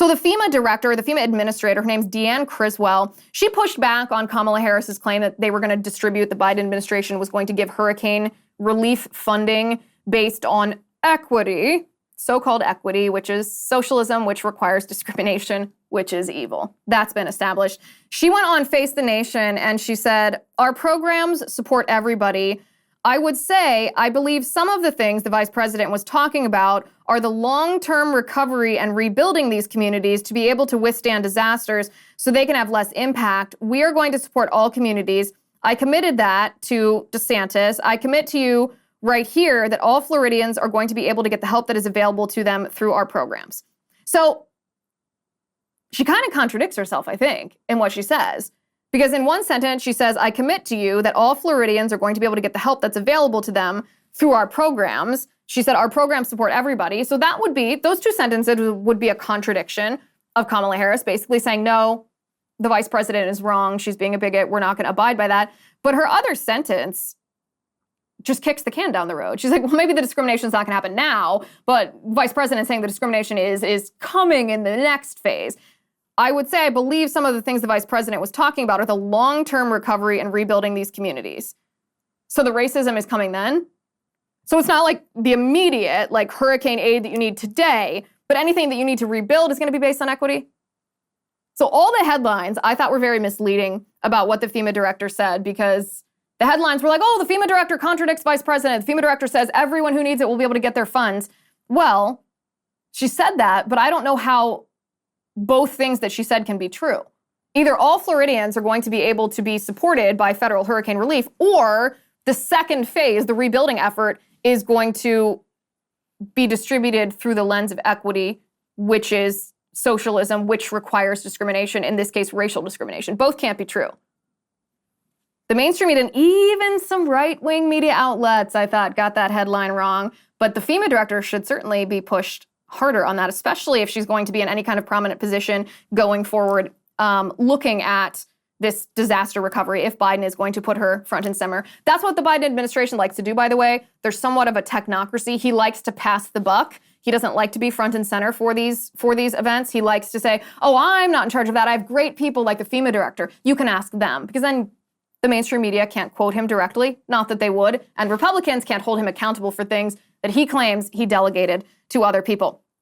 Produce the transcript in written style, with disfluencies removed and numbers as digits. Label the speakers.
Speaker 1: So the FEMA director, the FEMA administrator, her name's Deanne Criswell, she pushed back on Kamala Harris's claim that they were going to distribute, the Biden administration was going to give hurricane relief funding based on equity, so-called equity, which is socialism, which requires discrimination, which is evil. That's been established. She went on Face the Nation and she said, our programs support everybody. I would say, I believe some of the things the vice president was talking about are the long-term recovery and rebuilding these communities to be able to withstand disasters so they can have less impact. We are going to support all communities. I committed that to DeSantis. I commit to you right here that all Floridians are going to be able to get the help that is available to them through our programs. So she kind of contradicts herself, I think, in what she says. Because in one sentence, she says, I commit to you that all Floridians are going to be able to get the help that's available to them through our programs. She said, our programs support everybody. So that would be, those two sentences would be a contradiction of Kamala Harris, basically saying, no, the vice president is wrong. She's being a bigot. We're not going to abide by that. But her other sentence just kicks the can down the road. She's like, well, maybe the discrimination is not going to happen now, but vice president saying the discrimination is coming in the next phase. I would say I believe some of the things the vice president was talking about are the long-term recovery and rebuilding these communities. So the racism is coming then. So it's not like the immediate, like hurricane aid that you need today, but anything that you need to rebuild is going to be based on equity. So all the headlines I thought were very misleading about what the FEMA director said, because the headlines were like, oh, the FEMA director contradicts vice president. The FEMA director says everyone who needs it will be able to get their funds. Well, she said that, but I don't know how both things that she said can be true. Either all Floridians are going to be able to be supported by federal hurricane relief, or the second phase, the rebuilding effort, is going to be distributed through the lens of equity, which is socialism, which requires discrimination, in this case, racial discrimination. Both can't be true. The mainstream media and even some right-wing media outlets, I thought, got that headline wrong. But the FEMA director should certainly be pushed harder on that, especially if she's going to be in any kind of prominent position going forward, looking at this disaster recovery, if Biden is going to put her front and center. That's what the Biden administration likes to do, by the way. There's somewhat of a technocracy. He likes to pass the buck. He doesn't like to be front and center for these events. He likes to say, oh, I'm not in charge of that. I have great people like the FEMA director. You can ask them. Because then the mainstream media can't quote him directly, not that they would, and Republicans can't hold him accountable for things that he claims he delegated to other people.